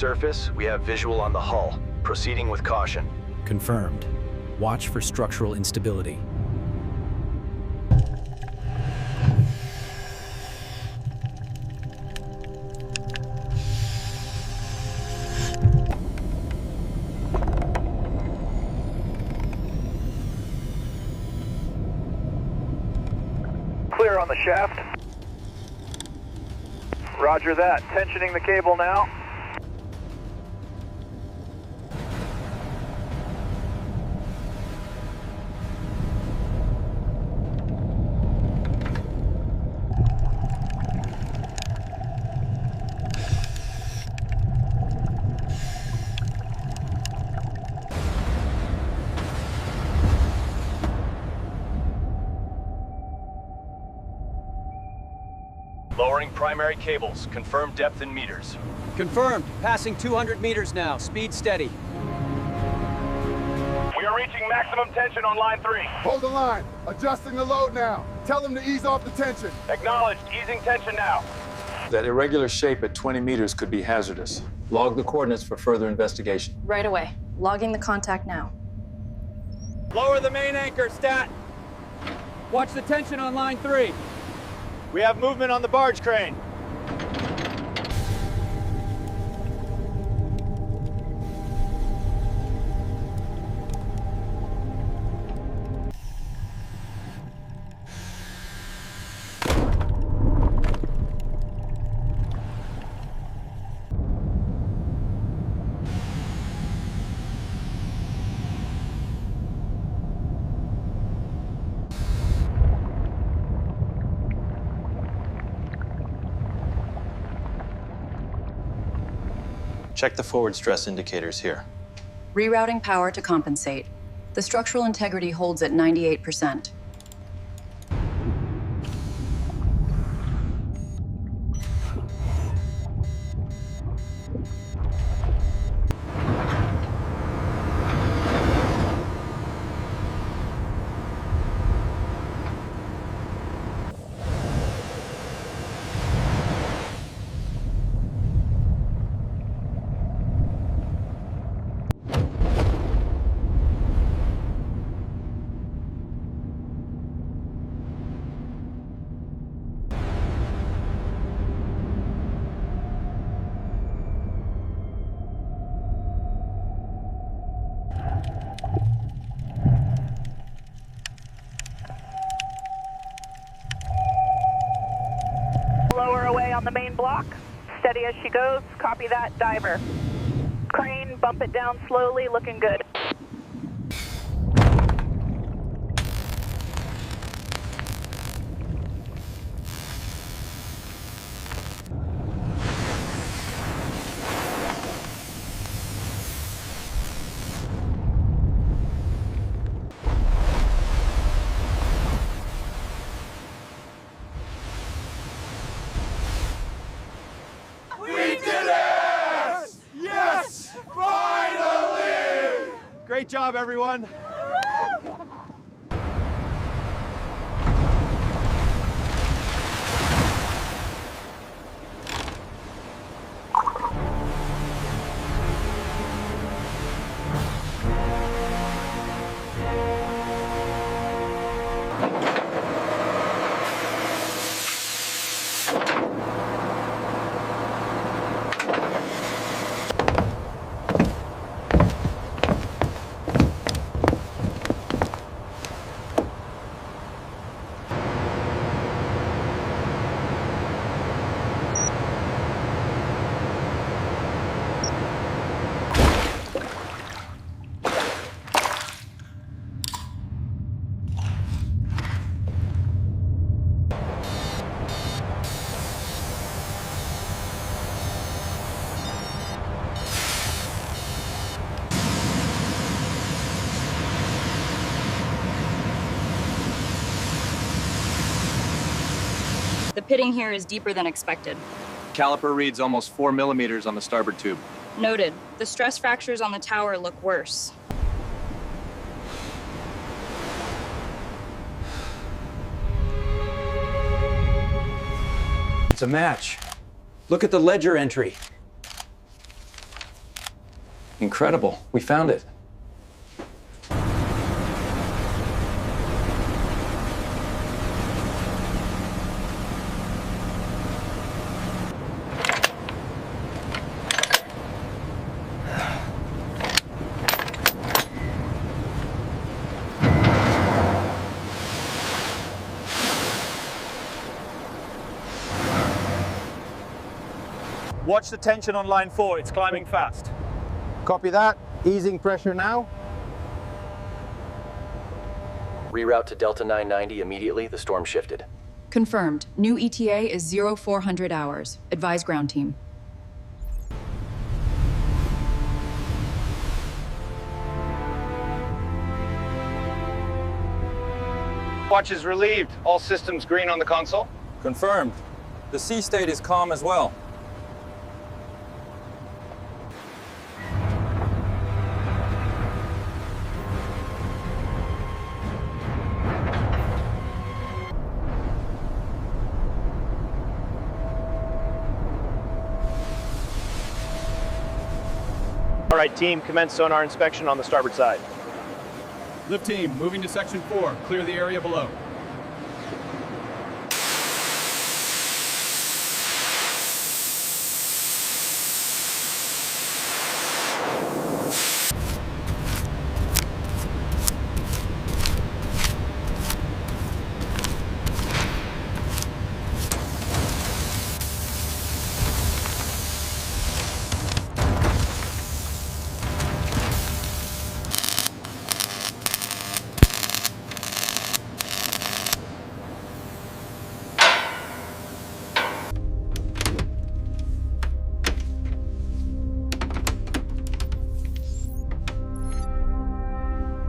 surface, we have visual on the hull. Proceeding with caution. Confirmed. Watch for structural instability. Clear on the shaft. Roger that. Tensioning the cable now. Lowering primary cables. Confirm depth in meters. Confirmed. Passing 200 meters now. Speed steady. We are reaching maximum tension on line 3. Hold the line. Adjusting the load now. Tell them to ease off the tension. Acknowledged. Easing tension now. That irregular shape at 20 meters could be hazardous. Log the coordinates for further investigation. Right away. Logging the contact now. Lower the main anchor, Stat. Watch the tension on line 3. We have movement on the barge crane. Check the forward stress indicators here. Rerouting power to compensate. The structural integrity holds at 98%. Lower away on the main block. Steady as she goes. Copy that, diver. Crane, bump it down slowly, looking good. Great job, everyone. The pitting here is deeper than expected. Caliper reads almost 4 millimeters on the starboard tube. Noted. The stress fractures on the tower look worse. It's a match. Look at the ledger entry. Incredible. We found it. Watch the tension on line 4. It's climbing fast. Copy that. Easing pressure now. Reroute to Delta 990 immediately. The storm shifted. Confirmed. New ETA is 0400 hours. Advise ground team. Watch is relieved. All systems green on the console. Confirmed. The sea state is calm as well. All right, team, commence sonar inspection on the starboard side. Lift team, moving to section 4. Clear the area below.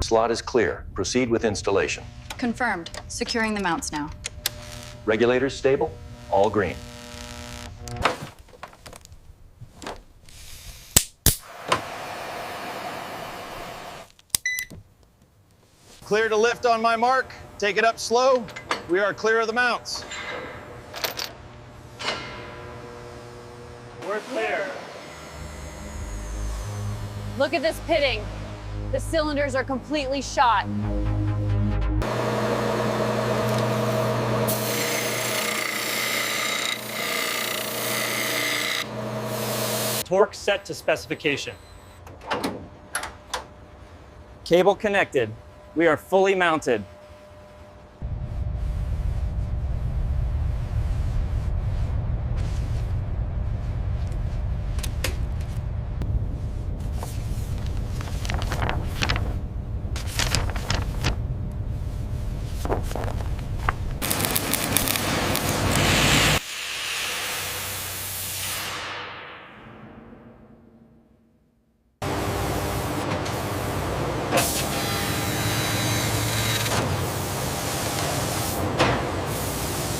Slot is clear. Proceed with installation. Confirmed. Securing the mounts now. Regulators stable. All green. Clear to lift on my mark. Take it up slow. We are clear of the mounts. We're clear. Look at this pitting. The cylinders are completely shot. Torque set to specification. Cable connected. We are fully mounted.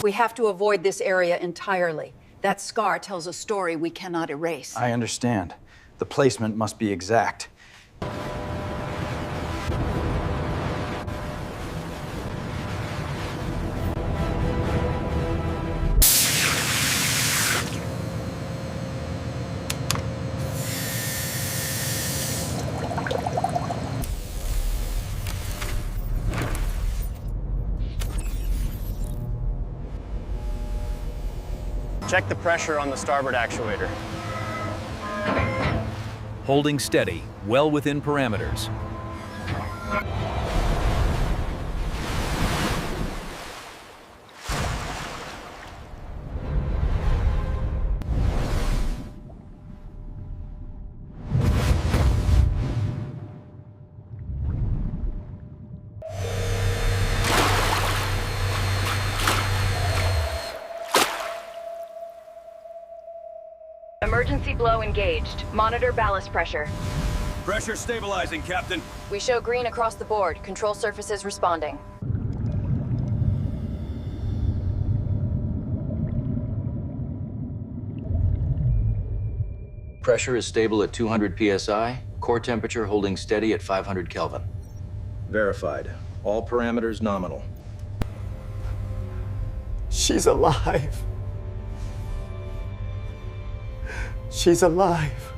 We have to avoid this area entirely. That scar tells a story we cannot erase. I understand. The placement must be exact. Check the pressure on the starboard actuator. Holding steady, well within parameters. Emergency blow engaged. Monitor ballast pressure. Pressure stabilizing, Captain. We show green across the board. Control surfaces responding. Pressure is stable at 200 psi. Core temperature holding steady at 500 Kelvin. Verified. All parameters nominal. She's alive. She's alive.